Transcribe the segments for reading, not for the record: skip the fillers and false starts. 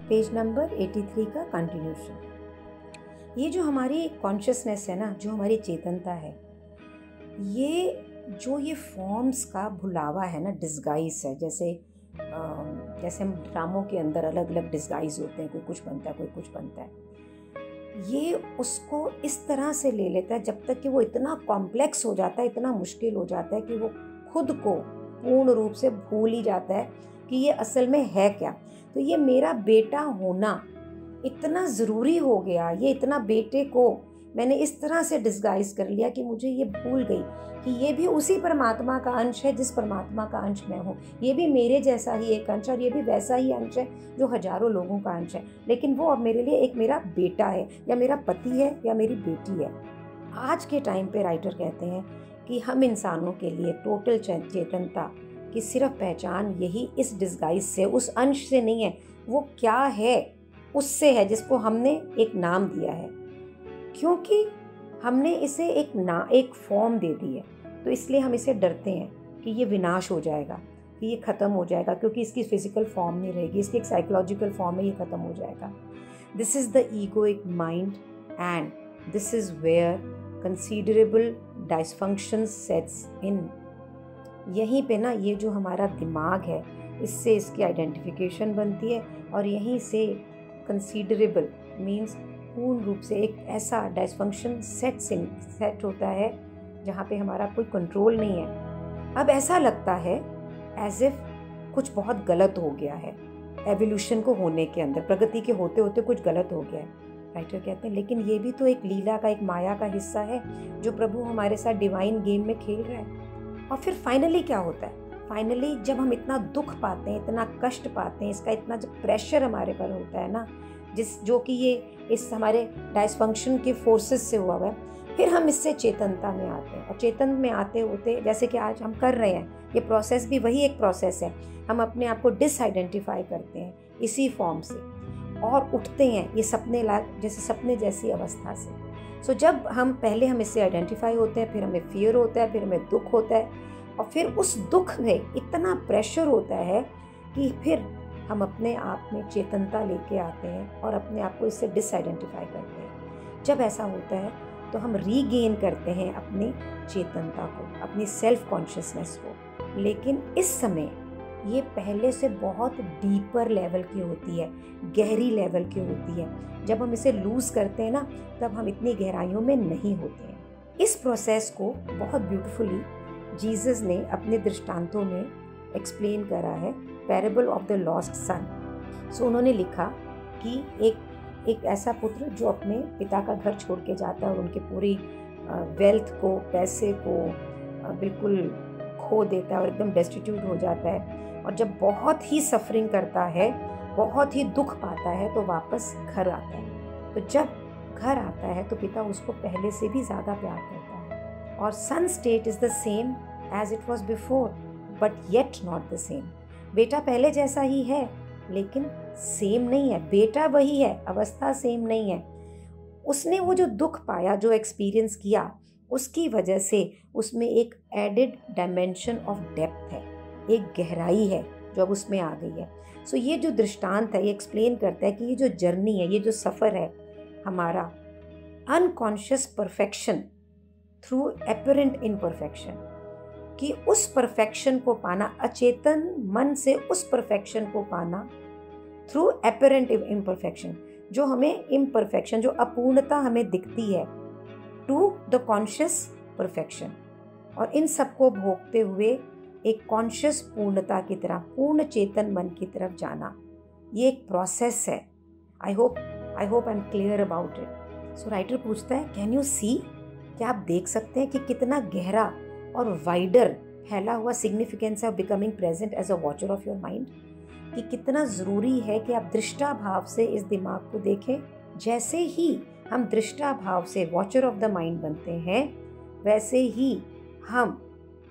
Page number 83 का continuation. ये जो हमारी कॉन्शियसनेस है ना, जो हमारी चेतनता है, ये फॉर्म्स का भुलावा है ना, डिस्गाइज है। जैसे हम ड्रामों के अंदर अलग अलग डिस्गाइज होते हैं, कोई कुछ बनता है, कोई कुछ बनता है। ये उसको इस तरह से ले लेता है जब तक कि वो इतना कॉम्प्लेक्स हो जाता है, इतना मुश्किल हो जाता है कि वो खुद को पूर्ण रूप से भूल ही जाता है कि ये असल में है क्या। तो ये मेरा बेटा होना इतना ज़रूरी हो गया, ये इतना बेटे को मैंने इस तरह से डिस्गाइज कर लिया कि मुझे ये भूल गई कि ये भी उसी परमात्मा का अंश है जिस परमात्मा का अंश मैं हूँ। ये भी मेरे जैसा ही एक अंश है और ये भी वैसा ही अंश है जो हजारों लोगों का अंश है, लेकिन वो अब मेरे लिए एक मेरा बेटा है या मेरा पति है या मेरी बेटी है। आज के टाइम पे राइटर कहते हैं कि हम इंसानों के लिए टोटल चेतनता की सिर्फ पहचान यही इस डिस्गाइज से, उस अंश से नहीं है। वो क्या है उससे है, जिसको हमने एक नाम दिया है, क्योंकि हमने इसे एक फॉर्म दे दी है। तो इसलिए हम इसे डरते हैं कि ये विनाश हो जाएगा, कि ये ख़त्म हो जाएगा, क्योंकि इसकी फिजिकल फॉर्म नहीं रहेगी, इसकी एक साइकोलॉजिकल फॉर्म है, ये ख़त्म हो जाएगा। This is the egoic mind and this is where considerable dysfunction sets in. यहीं पे ना ये जो हमारा दिमाग है, इससे इसकी आइडेंटिफिकेशन बनती है और यहीं से कंसीडरेबल मीन्स पूर्ण रूप से एक ऐसा डिसफंक्शन सेट होता है जहाँ पे हमारा कोई कंट्रोल नहीं है। अब ऐसा लगता है एज इफ कुछ बहुत गलत हो गया है एवोल्यूशन को होने के अंदर, प्रगति के होते होते कुछ गलत हो गया है। राइटर कहते हैं लेकिन ये भी तो एक लीला का, एक माया का हिस्सा है जो प्रभु हमारे साथ डिवाइन गेम में खेल रहा है। और फिर फाइनली क्या होता है? फाइनली जब हम इतना दुख पाते हैं, इतना कष्ट पाते हैं, इसका इतना जब प्रेशर हमारे पर होता है ना, जो कि ये इस हमारे डिसफंक्शन के फोर्सेस से हुआ है, फिर हम इससे चेतनता में आते हैं। और चेतन में आते होते जैसे कि आज हम कर रहे हैं, ये प्रोसेस भी वही एक प्रोसेस है। हम अपने आप को डिसआइडेंटिफाई करते हैं इसी फॉर्म से और उठते हैं ये सपने जैसी अवस्था से। सो जब हम इससे आइडेंटिफाई होते हैं, फिर हमें फियर होता है, फिर हमें दुख होता है, और फिर उस दुख में इतना प्रेशर होता है कि फिर हम अपने आप में चेतनता लेके आते हैं और अपने आप को इससे डिसआइडेंटिफाई करते हैं। जब ऐसा होता है तो हम रीगेन करते हैं अपनी चेतनता को, अपनी सेल्फ कॉन्शियसनेस को। लेकिन इस समय ये पहले से बहुत डीपर लेवल की होती है, गहरी लेवल की होती है। जब हम इसे लूज़ करते हैं ना, तब हम इतनी गहराइयों में नहीं होते हैं। इस प्रोसेस को बहुत ब्यूटीफुली जीसस ने अपने दृष्टांतों में एक्सप्लेन करा है, पैरेबल ऑफ द लॉस्ट सन। सो उन्होंने लिखा कि एक ऐसा पुत्र जो अपने पिता का घर छोड़ के जाता है और उनके पूरी वेल्थ को, पैसे को बिल्कुल खो देता है और एकदम डेस्टिट्यूट हो जाता है। और जब बहुत ही सफरिंग करता है, बहुत ही दुख पाता है, तो वापस घर आता है। तो जब घर आता है तो पिता उसको पहले से भी ज़्यादा प्यार करता है। और son state is the same as it was before but yet not the same. बेटा पहले जैसा ही है लेकिन सेम नहीं है। बेटा वही है, अवस्था सेम नहीं है। उसने वो जो दुख पाया, जो एक्सपीरियंस किया, उसकी वजह से उसमें एक एडेड डायमेंशन ऑफ डेप्थ है, एक गहराई है जो अब उसमें आ गई है। सो ये जो दृष्टांत है ये एक्सप्लेन करता है कि ये जो जर्नी है, ये जो सफ़र है हमारा unconscious perfection through apparent imperfection, कि उस परफेक्शन को पाना, अचेतन मन से उस परफेक्शन को पाना थ्रू अपरेंट इम्परफेक्शन, जो हमें इम्परफेक्शन, जो अपूर्णता हमें दिखती है, टू द कॉन्शियस परफेक्शन। और इन सबको भोगते हुए एक कॉन्शियस पूर्णता की तरफ, पूर्ण चेतन मन की तरफ जाना, ये एक प्रोसेस है। I hope I am clear about it. So writer पूछता है, कैन यू सी, क्या आप देख सकते हैं कि कितना गहरा और वाइडर फैला हुआ सिग्निफिकेंस है becoming present as a watcher of your mind, कि कितना ज़रूरी है कि आप दृष्टा भाव से इस दिमाग को देखें। जैसे ही हम दृष्टा भाव से वॉचर ऑफ द माइंड बनते हैं, वैसे ही हम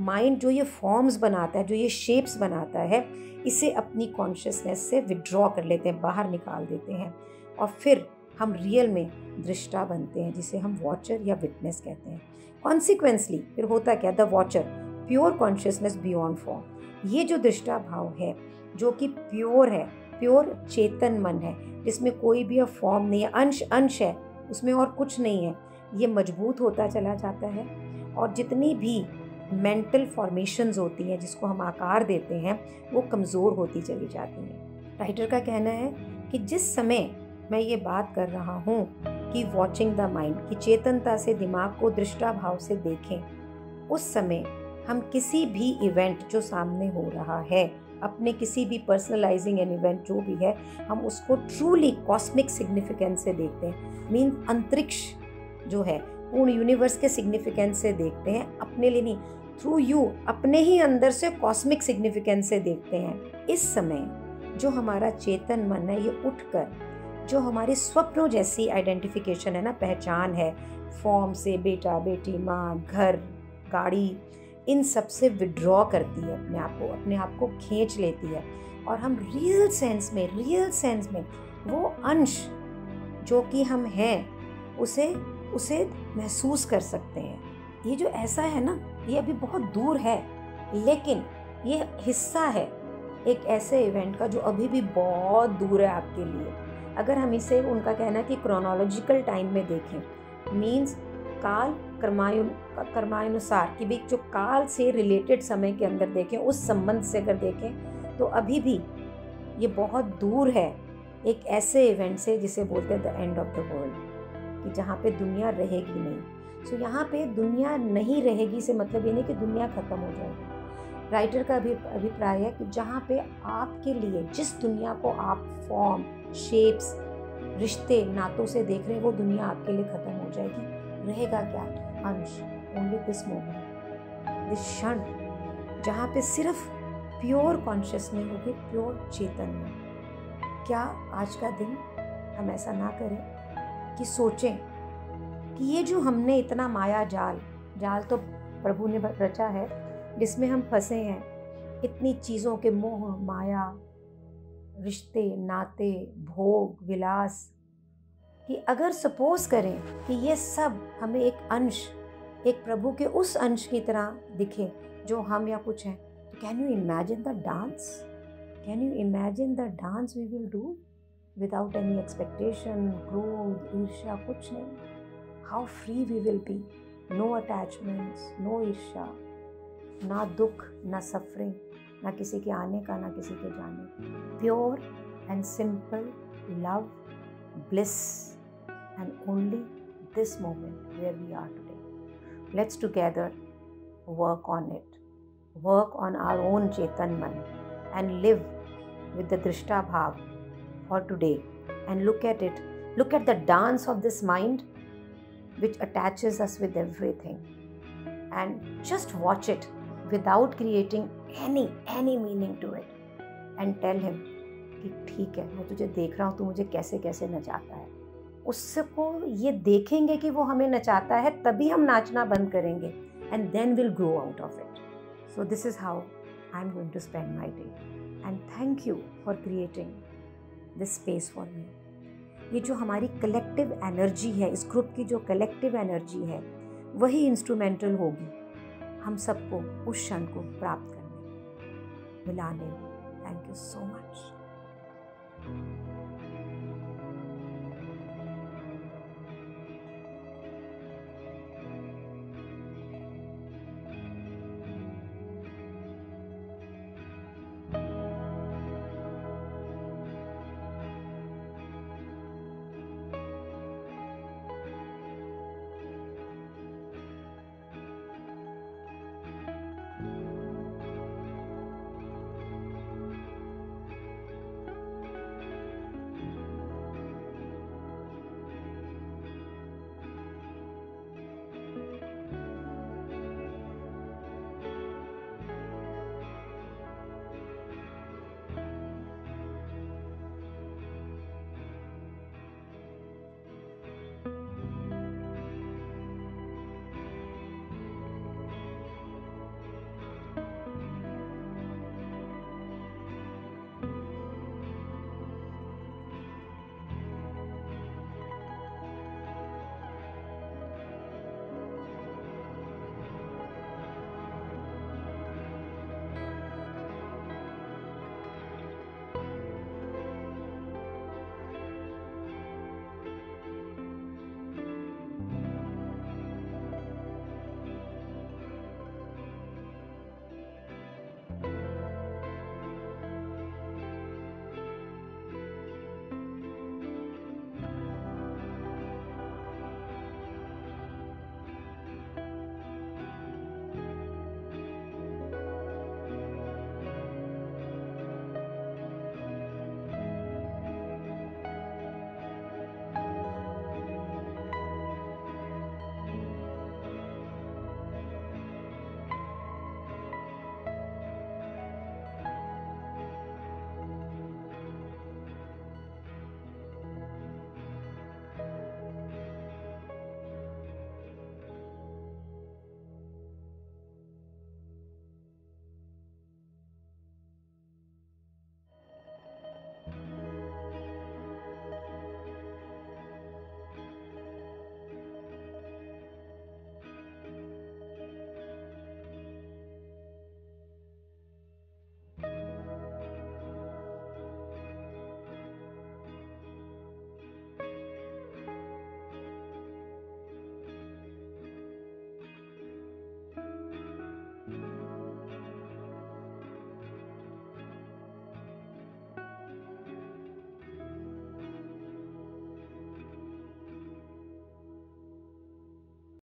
माइंड जो ये फॉर्म्स बनाता है, जो ये शेप्स बनाता है, इसे अपनी कॉन्शियसनेस से विड्रॉ कर लेते हैं, बाहर निकाल देते हैं, और फिर हम रियल में दृष्टा बनते हैं, जिसे हम वॉचर या विटनेस कहते हैं। कॉन्सिक्वेंसली फिर होता क्या? The watcher, pure consciousness beyond form. ये जो दृष्टा भाव है जो कि प्योर है, प्योर चेतन मन है जिसमें कोई भी फॉर्म नहीं है, अंश अंश है, उसमें और कुछ नहीं है, ये मजबूत होता चला जाता है। और जितनी भी मेंटल फॉर्मेशंस होती हैं जिसको हम आकार देते हैं वो कमज़ोर होती चली जाती हैं। राइटर का कहना है कि जिस समय मैं ये बात कर रहा हूँ कि वॉचिंग द माइंड, कि चेतनता से दिमाग को दृष्टाभाव से देखें, उस समय हम किसी भी इवेंट जो सामने हो रहा है, अपने किसी भी पर्सनलाइजिंग एन इवेंट जो भी है, हम उसको ट्रूली कॉस्मिक सिग्निफिकेंस से देखते हैं। मीन अंतरिक्ष जो है पूर्ण यूनिवर्स के सिग्निफिकेंस से देखते हैं, अपने लिए नहीं, थ्रू यू अपने ही अंदर से कॉस्मिक सिग्निफिकेंस से देखते हैं। इस समय जो हमारा चेतन मन है ये उठकर जो हमारी स्वप्नों जैसी आइडेंटिफिकेशन है ना, पहचान है, फॉर्म से बेटा बेटी माँ घर गाड़ी, इन सब से विड्रॉ करती है, अपने आप को खींच लेती है, और हम रियल सेंस में वो अंश जो कि हम हैं उसे महसूस कर सकते हैं। ये जो ऐसा है ना, ये अभी बहुत दूर है, लेकिन ये हिस्सा है एक ऐसे इवेंट का जो अभी भी बहुत दूर है आपके लिए। अगर हम इसे, उनका कहना है कि क्रोनोलॉजिकल टाइम में देखें, मीन्स काल कर्मानुसार कि भी जो काल से रिलेटेड समय के अंदर देखें, उस संबंध से अगर देखें, तो अभी भी ये बहुत दूर है एक ऐसे इवेंट से जिसे बोलते हैं the end of the world, कि जहाँ पे दुनिया रहेगी नहीं। सो यहाँ पे दुनिया नहीं रहेगी से मतलब ये नहीं कि दुनिया ख़त्म हो जाएगी। राइटर का अभिप्राय है कि जहाँ पे आपके लिए जिस दुनिया को आप फॉर्म, शेप्स, रिश्ते, नातों से देख रहे हैं, वो दुनिया आपके लिए ख़त्म हो जाएगी। रहेगा क्या? अंश, ओनली दिस मोमेंट, दिस क्षण, जहाँ पे सिर्फ प्योर कॉन्शियसनेस होगी, प्योर चेतन में। क्या आज का दिन हम ऐसा ना करें कि सोचें कि ये जो हमने इतना माया जाल तो प्रभु ने रचा है, जिसमें हम फंसे हैं, इतनी चीज़ों के मोह माया, रिश्ते नाते, भोग विलास, कि अगर सपोज करें कि ये सब हमें एक अंश, एक प्रभु के उस अंश की तरह दिखे जो हम या कुछ हैं, तो can you imagine the dance? Can you imagine the dance we will do without any expectation, क्रोध, ईर्ष्या, कुछ नहीं। How free we will be, no attachments, no ईर्ष्या, ना दुख, ना सफरिंग, ना किसी के आने का, ना किसी के जाने का। Pure and simple love, bliss, and only this moment where we are today. Let's together work on it, work on our own Chetan Man, and live with the Drishta Bhav for today, and look at it, look at the dance of this mind which attaches us with everything, and just watch it without creating any meaning to it, and tell him कि ठीक है, मैं तुझे देख रहा हूँ, तू मुझे कैसे कैसे नचाता है। उसको ये देखेंगे कि वो हमें नचाता है, तभी हम नाचना बंद करेंगे, and then will grow out of it. So this is how I am going to spend my day, and thank you for creating this space for me. ये जो हमारी कलेक्टिव एनर्जी है, इस ग्रुप की जो कलेक्टिव एनर्जी है, वही instrumental होगी हम सबको उस क्षण को प्राप्त करने, मिलाने में। Thank you so much.